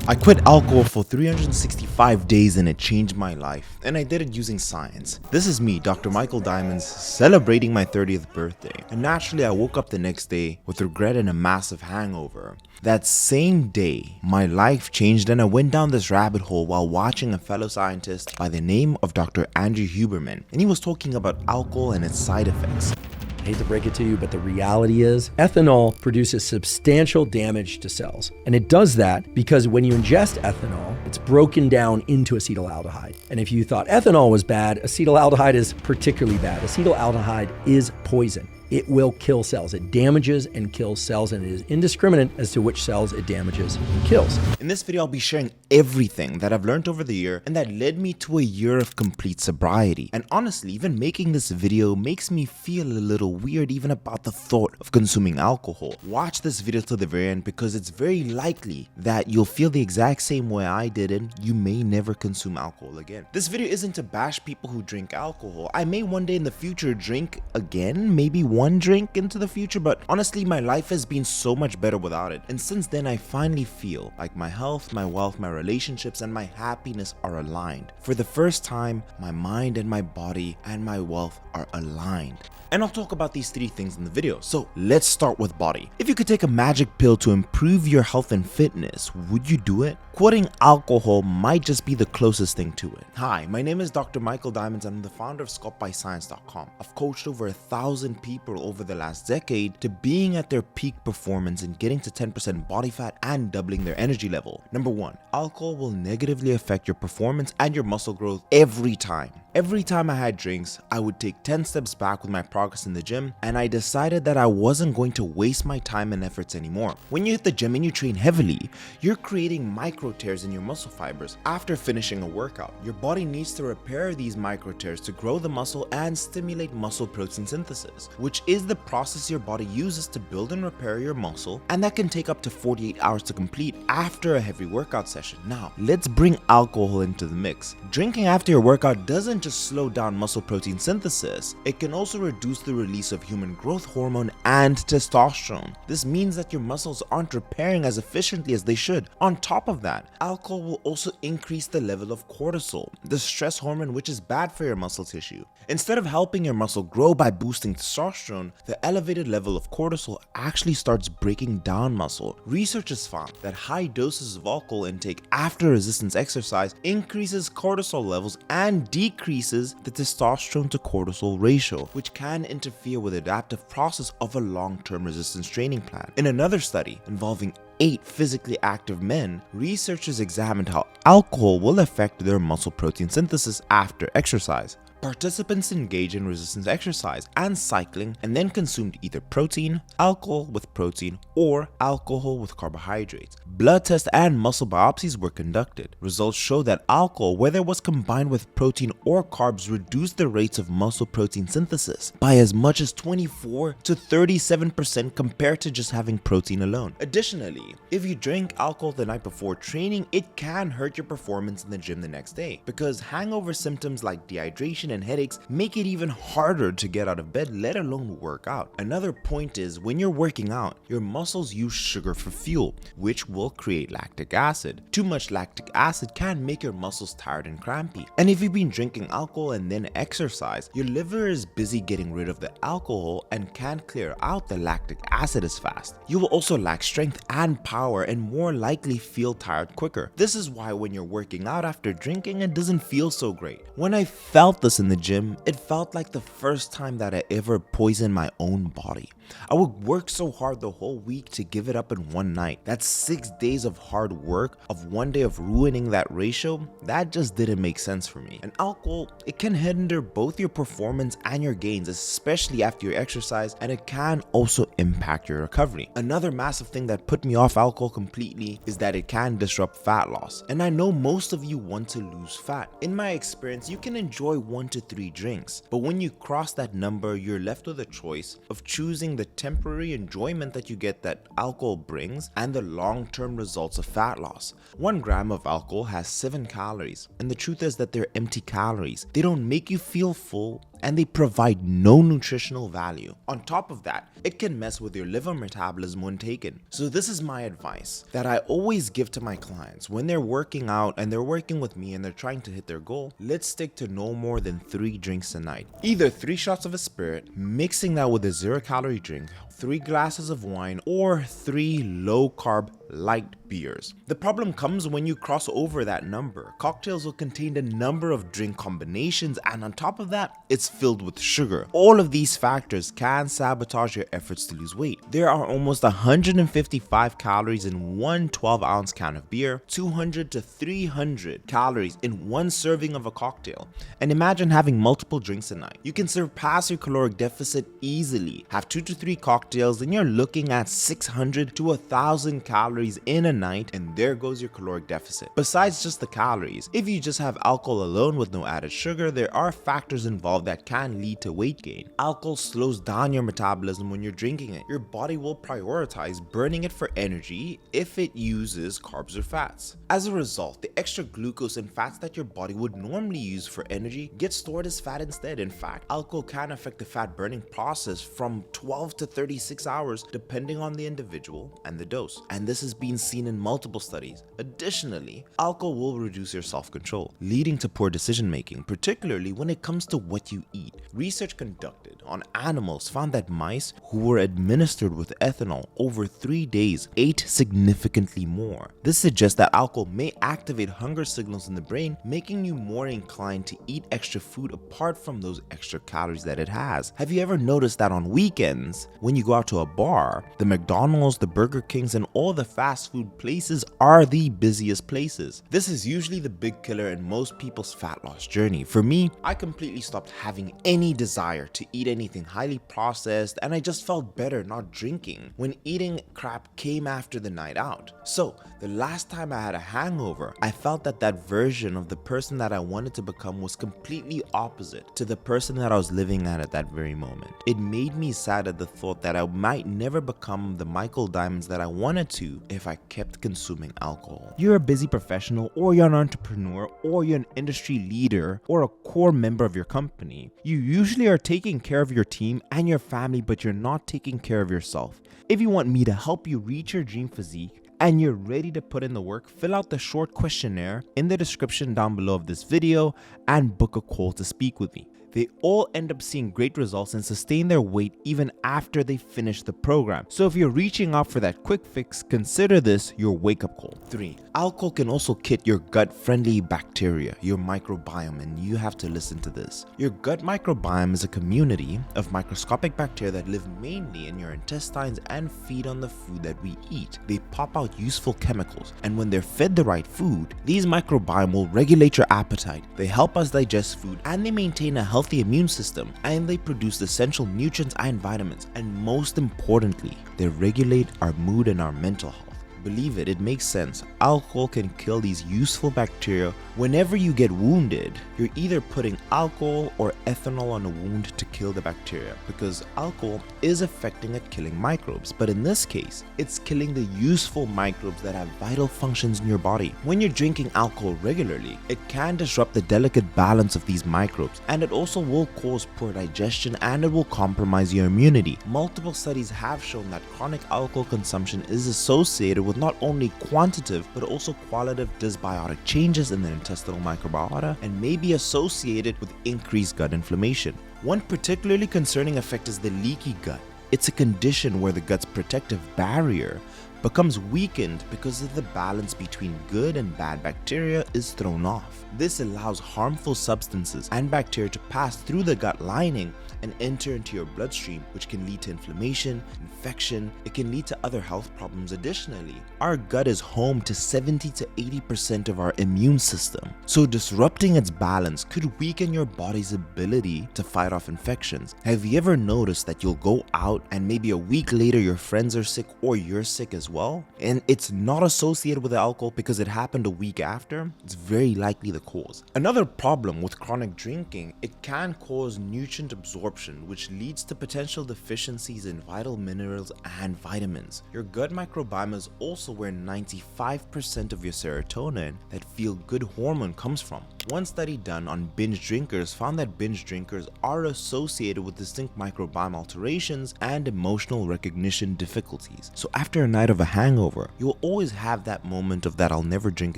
I quit alcohol for 365 days and it changed my life, and I did it using science. This is me, Dr. Michael Diamonds, celebrating my 30th birthday, and naturally I woke up the next day with regret and a massive hangover. That same day, my life changed and I went down this rabbit hole while watching a fellow scientist by the name of Dr. Andrew Huberman, and he was talking about alcohol and its side effects. I hate to break it to you, but the reality is ethanol produces substantial damage to cells. And it does that because when you ingest ethanol, it's broken down into acetaldehyde. And if you thought ethanol was bad, acetaldehyde is particularly bad. Acetaldehyde is poison. It will kill cells. It damages and kills cells, and it is indiscriminate as to which cells it damages and kills. In this video, I'll be sharing everything that I've learned over the year and that led me to a year of complete sobriety. And honestly, even making this video makes me feel a little weird even about the thought of consuming alcohol. Watch this video to the very end because it's very likely that you'll feel the exact same way I did and you may never consume alcohol again. This video isn't to bash people who drink alcohol. I may one day in the future drink again, maybe one drink into the future, but honestly my life has been so much better without it, and since then I finally feel like my health, my wealth, my relationships, and my happiness are aligned. For the first time, my mind and my body and my wealth are aligned. And I'll talk about these three things in the video. So let's start with body. If you could take a magic pill to improve your health and fitness, would you do it? Quitting alcohol might just be the closest thing to it. Hi, my name is Dr. Michael Diamonds and I'm the founder of SculptByScience.com. I've coached over 1,000 people over the last decade to being at their peak performance and getting to 10% body fat and doubling their energy level. Number one, alcohol will negatively affect your performance and your muscle growth every time. Every time I had drinks, I would take 10 steps back with my progress in the gym, and I decided that I wasn't going to waste my time and efforts anymore. When you hit the gym and you train heavily, you're creating micro tears in your muscle fibers. After finishing a workout, your body needs to repair these micro tears to grow the muscle and stimulate muscle protein synthesis, which is the process your body uses to build and repair your muscle, and that can take up to 48 hours to complete after a heavy workout session. Now, let's bring alcohol into the mix. Drinking after your workout doesn't just slow down muscle protein synthesis, it can also reduce the release of human growth hormone and testosterone. This means that your muscles aren't repairing as efficiently as they should. On top of that, alcohol will also increase the level of cortisol, the stress hormone which is bad for your muscle tissue. Instead of helping your muscle grow by boosting testosterone, the elevated level of cortisol actually starts breaking down muscle. Research has found that high doses of alcohol intake after resistance exercise increases cortisol levels and decreases the testosterone to cortisol ratio, which can interfere with the adaptive process of a long-term resistance training plan. In another study involving 8 physically active men, researchers examined how alcohol will affect their muscle protein synthesis after exercise. Participants engaged in resistance exercise and cycling and then consumed either protein, alcohol with protein, or alcohol with carbohydrates. Blood tests and muscle biopsies were conducted. Results show that alcohol, whether it was combined with protein or carbs, reduced the rates of muscle protein synthesis by as much as 24 to 37% compared to just having protein alone. Additionally, if you drink alcohol the night before training, it can hurt your performance in the gym the next day because hangover symptoms like dehydration and headaches make it even harder to get out of bed, let alone work out. Another point is when you're working out, your muscles use sugar for fuel, which will create lactic acid. Too much lactic acid can make your muscles tired and crampy. And if you've been drinking alcohol and then exercise, your liver is busy getting rid of the alcohol and can't clear out the lactic acid as fast. You will also lack strength and power and more likely feel tired quicker. This is why when you're working out after drinking, it doesn't feel so great. When I felt this in the gym, it felt like the first time that I ever poisoned my own body. I would work so hard the whole week to give it up in one night. That's 6 days of hard work, of one day of ruining that ratio. That just didn't make sense for me. And alcohol, it can hinder both your performance and your gains, especially after your exercise, and it can also impact your recovery. Another massive thing that put me off alcohol completely is that it can disrupt fat loss. And I know most of you want to lose fat. In my experience, you can enjoy 1 to 3 drinks, but when you cross that number, you're left with a choice of choosing the temporary enjoyment that you get that alcohol brings and the long-term results of fat loss. 1 gram of alcohol has 7 calories, and the truth is that they're empty calories. They don't make you feel full and they provide no nutritional value. On top of that, it can mess with your liver metabolism when taken. So this is my advice that I always give to my clients when they're working out and they're working with me and they're trying to hit their goal. Let's stick to no more than 3 drinks a night. Either 3 shots of a spirit, mixing that with a 0-calorie drink, 3 glasses of wine, or 3 low-carb light beers. The problem comes when you cross over that number. Cocktails will contain a number of drink combinations, and on top of that, it's filled with sugar. All of these factors can sabotage your efforts to lose weight. There are almost 155 calories in one 12-ounce can of beer, 200 to 300 calories in one serving of a cocktail. And imagine having multiple drinks a night. You can surpass your caloric deficit easily. Have 2 to 3 cocktails, and you're looking at 600 to 1,000 calories in a night, and there goes your caloric deficit. Besides just the calories, if you just have alcohol alone with no added sugar, there are factors involved that can lead to weight gain. Alcohol slows down your metabolism when you're drinking it. Your body will prioritize burning it for energy if it uses carbs or fats. As a result, the extra glucose and fats that your body would normally use for energy get stored as fat instead. In fact, alcohol can affect the fat burning process from 12 to 36 hours depending on the individual and the dose. And this has been seen in multiple studies. Additionally, alcohol will reduce your self-control, leading to poor decision making, particularly when it comes to what you eat. Research conducted on animals found that mice who were administered with ethanol over 3 days ate significantly more. This suggests that alcohol may activate hunger signals in the brain, making you more inclined to eat extra food apart from those extra calories that it has. Have you ever noticed that on weekends, when you go out to a bar, the McDonald's, the Burger Kings, and all the fast food places are the busiest places? This is usually the big killer in most people's fat loss journey. For me, I completely stopped having any desire to eat anything highly processed, and I just felt better not drinking when eating crap came after the night out. So the last time I had a hangover, I felt that that version of the person that I wanted to become was completely opposite to the person that I was living at that very moment. It made me sad at the thought that I might never become the Michael Diamonds that I wanted to if I kept consuming alcohol. You're a busy professional, or you're an entrepreneur, or you're an industry leader, or a core member of your company. You usually are taking care of your team and your family, but you're not taking care of yourself. If you want me to help you reach your dream physique, and you're ready to put in the work, fill out the short questionnaire in the description down below of this video and book a call to speak with me. They all end up seeing great results and sustain their weight even after they finish the program. So if you're reaching out for that quick fix, consider this your wake-up call. 3. Alcohol can also kit your gut-friendly bacteria, your microbiome, and you have to listen to this. Your gut microbiome is a community of microscopic bacteria that live mainly in your intestines and feed on the food that we eat. They pop out useful chemicals, and when they're fed the right food, these microbiome will regulate your appetite. They help us digest food, and they maintain a healthy immune system, and they produce essential nutrients and vitamins, and most importantly, they regulate our mood and our mental health. Believe it, it makes sense. Alcohol can kill these useful bacteria. Whenever you get wounded, you're either putting alcohol or ethanol on a wound to kill the bacteria, because alcohol is affecting at killing microbes, but in this case, it's killing the useful microbes that have vital functions in your body. When you're drinking alcohol regularly, it can disrupt the delicate balance of these microbes, and it also will cause poor digestion, and it will compromise your immunity. Multiple studies have shown that chronic alcohol consumption is associated with not only quantitative but also qualitative dysbiotic changes in the intestinal microbiota, and may be associated with increased gut inflammation. One particularly concerning effect is the leaky gut. It's a condition where the gut's protective barrier becomes weakened because of the balance between good and bad bacteria is thrown off. This allows harmful substances and bacteria to pass through the gut lining and enter into your bloodstream, which can lead to inflammation, infection. It can lead to other health problems. Additionally, our gut is home to 70 to 80% of our immune system. So disrupting its balance could weaken your body's ability to fight off infections. Have you ever noticed that you'll go out and maybe a week later your friends are sick or you're sick as well? And it's not associated with alcohol because it happened a week after? It's very likely the cause. Another problem with chronic drinking, it can cause nutrient absorption absorption, which leads to potential deficiencies in vital minerals and vitamins. Your gut microbiome is also where 95% of your serotonin, that feel-good hormone, comes from. One study done on binge drinkers found that binge drinkers are associated with distinct microbiome alterations and emotional recognition difficulties. So after a night of a hangover, you will always have that moment of that I'll never drink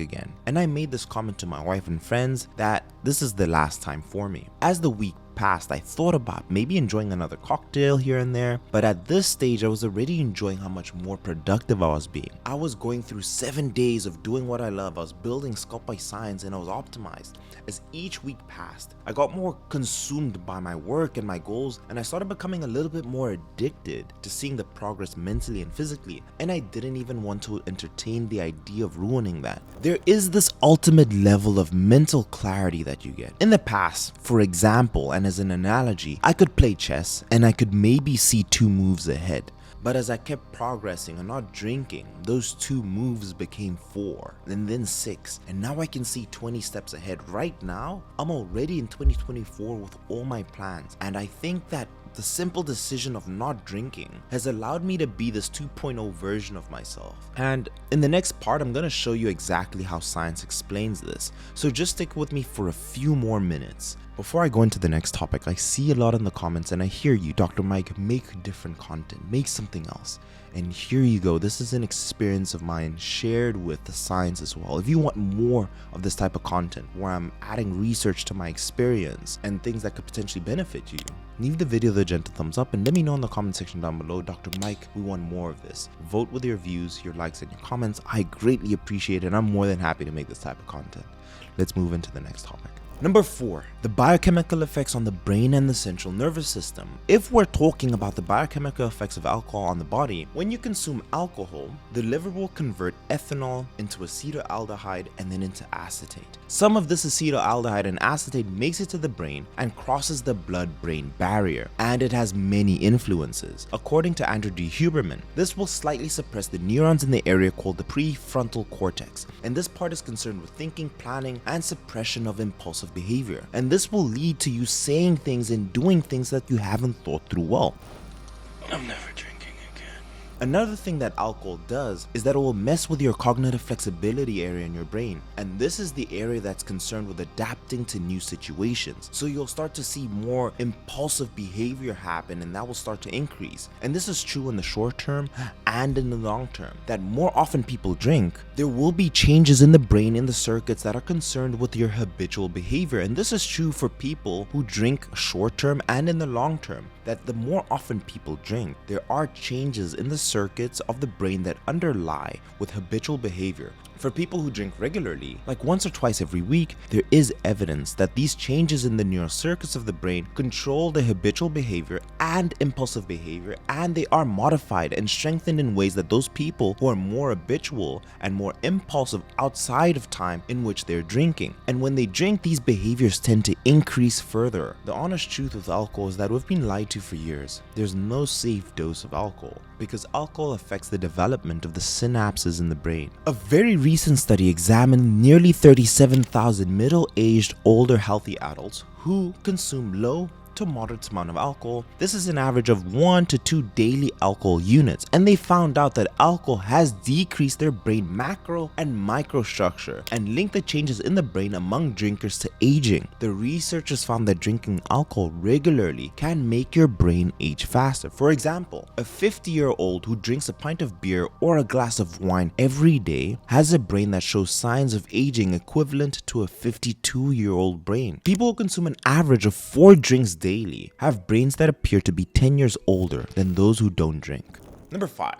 again. And I made this comment to my wife and friends that this is the last time for me. As the week passed, I thought about maybe enjoying another cocktail here and there, but at this stage I was already enjoying how much more productive I was being. I was going through 7 days of doing what I love. I was building Sculpt by Science and I was optimized. As each week passed, I got more consumed by my work and my goals, and I started becoming a little bit more addicted to seeing the progress mentally and physically, and I didn't even want to entertain the idea of ruining that. There is this ultimate level of mental clarity that you get. In the past, for example, and as an analogy, I could play chess and I could maybe see 2 moves ahead. But as I kept progressing and not drinking, those 2 moves became 4 and then 6, and now I can see 20 steps ahead. Right now, I'm already in 2024 with all my plans, and I think that the simple decision of not drinking has allowed me to be this 2.0 version of myself. And in the next part, I'm going to show you exactly how science explains this, so just stick with me for a few more minutes. Before I go into the next topic, I see a lot in the comments and I hear you, Dr. Mike, make different content, make something else. And here you go, this is an experience of mine shared with the science as well. If you want more of this type of content where I'm adding research to my experience and things that could potentially benefit you, leave the video the gentle thumbs up and let me know in the comment section down below. Dr. Mike, we want more of this. Vote with your views, your likes, and your comments. I greatly appreciate it and I'm more than happy to make this type of content. Let's move into the next topic. Number 4, the biochemical effects on the brain and the central nervous system. If we're talking about the biochemical effects of alcohol on the body, when you consume alcohol, the liver will convert ethanol into acetaldehyde and then into acetate. Some of this acetaldehyde and acetate makes it to the brain and crosses the blood-brain barrier, and it has many influences. According to Andrew D. Huberman, this will slightly suppress the neurons in the area called the prefrontal cortex, and this part is concerned with thinking, planning, and suppression of impulsive behavior, and this will lead to you saying things and doing things that you haven't thought through well. I'm never drinking again. Another thing that alcohol does is that it will mess with your cognitive flexibility area in your brain, and this is the area that's concerned with adapting to new situations. So you'll start to see more impulsive behavior happen, and that will start to increase. And this is true in the short term and in the long term, that more often people drink, there will be changes in the brain in the circuits that are concerned with your habitual behavior. And this is true for people who drink short term and in the long term, that the more often people drink, there are changes in the circuits of the brain that underlie with habitual behavior. For people who drink regularly, like once or twice every week, there is evidence that these changes in the neural circuits of the brain control the habitual behavior and impulsive behavior, and they are modified and strengthened in ways that those people who are more habitual and more impulsive outside of time in which they're drinking. And when they drink, these behaviors tend to increase further. The honest truth with alcohol is that we've been lied to for years. There's no safe dose of alcohol, because alcohol affects the development of the synapses in the brain. A very recent study examined nearly 37,000 middle-aged, older, healthy adults who consume low to moderate amount of alcohol. This is an average of 1 to 2 daily alcohol units, and they found out that alcohol has decreased their brain macro and microstructure and linked the changes in the brain among drinkers to aging. The researchers found that drinking alcohol regularly can make your brain age faster. For example, a 50-year-old who drinks a pint of beer or a glass of wine every day has a brain that shows signs of aging equivalent to a 52-year-old brain. People who consume an average of 4 drinks daily have brains that appear to be 10 years older than those who don't drink. Number 5,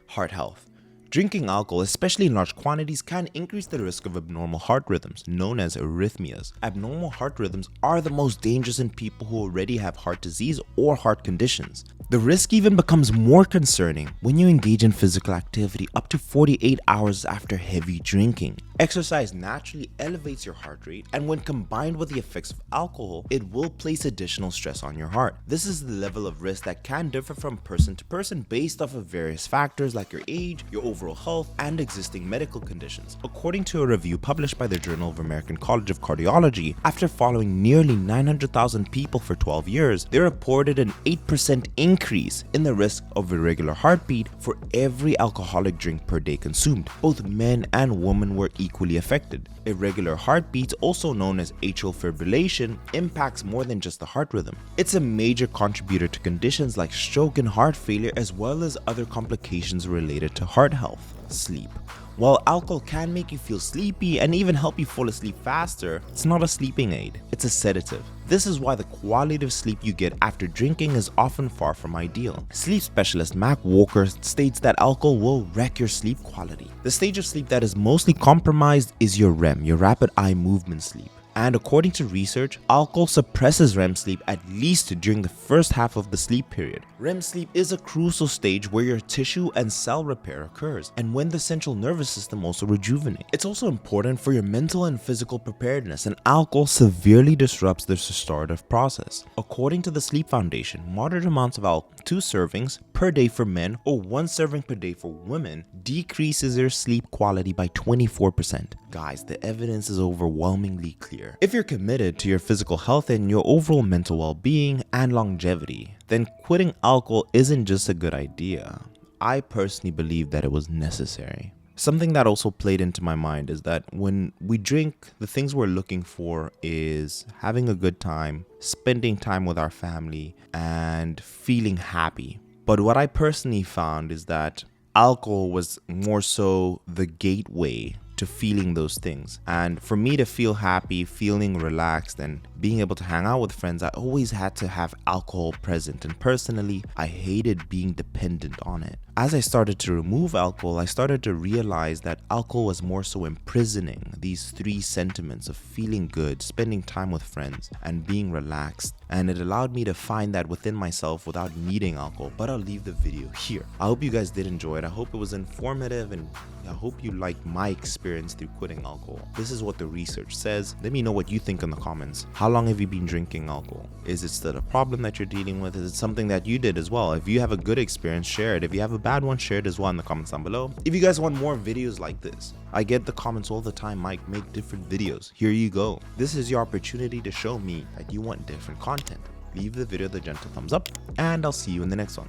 heart health. Drinking alcohol, especially in large quantities, can increase the risk of abnormal heart rhythms, known as arrhythmias. Abnormal heart rhythms are the most dangerous in people who already have heart disease or heart conditions. The risk even becomes more concerning when you engage in physical activity up to 48 hours after heavy drinking. Exercise naturally elevates your heart rate, and when combined with the effects of alcohol, it will place additional stress on your heart. This is the level of risk that can differ from person to person based off of various factors like your age, your overall overall health, and existing medical conditions. According to a review published by the Journal of American College of Cardiology, after following nearly 900,000 people for 12 years, they reported an 8% increase in the risk of irregular heartbeat for every alcoholic drink per day consumed. Both men and women were equally affected. Irregular heartbeats, also known as atrial fibrillation, impacts more than just the heart rhythm. It's a major contributor to conditions like stroke and heart failure, as well as other complications related to heart health. Sleep. While alcohol can make you feel sleepy and even help you fall asleep faster, it's not a sleeping aid, it's a sedative. This is why the quality of sleep you get after drinking is often far from ideal. Sleep specialist Mac Walker states that alcohol will wreck your sleep quality. The stage of sleep that is mostly compromised is your REM, your rapid eye movement sleep. And according to research, alcohol suppresses REM sleep at least during the first half of the sleep period. REM sleep is a crucial stage where your tissue and cell repair occurs, and when the central nervous system also rejuvenates. It's also important for your mental and physical preparedness, and alcohol severely disrupts this restorative process. According to the Sleep Foundation, moderate amounts of alcohol, 2 servings per day for men or 1 serving per day for women, decreases their sleep quality by 24%. Guys, the evidence is overwhelmingly clear. If you're committed to your physical health and your overall mental well-being and longevity, then quitting alcohol isn't just a good idea. I personally believe that it was necessary. Something that also played into my mind is that when we drink, the things we're looking for is having a good time, spending time with our family, and feeling happy. But what I personally found is that alcohol was more so the gateway to feeling those things. And for me to feel happy, feeling relaxed, and being able to hang out with friends, I always had to have alcohol present. And personally, I hated being dependent on it. As I started to remove alcohol, I started to realize that alcohol was more so imprisoning these 3 sentiments of feeling good, spending time with friends, and being relaxed. And it allowed me to find that within myself without needing alcohol. But I'll leave the video here. I hope you guys did enjoy it. I hope it was informative, and I hope you liked my experience through quitting alcohol. This is what the research says. Let me know what you think in the comments. How long have you been drinking alcohol? Is it still a problem that you're dealing with? Is it something that you did as well? If you have a good experience, share it. If you have a bad one, share it as well in the comments down below. If you guys want more videos like this, I get the comments all the time, Mike, make different videos. Here you go. This is your opportunity to show me that you want different content. Leave the video the gentle thumbs up, and I'll see you in the next one.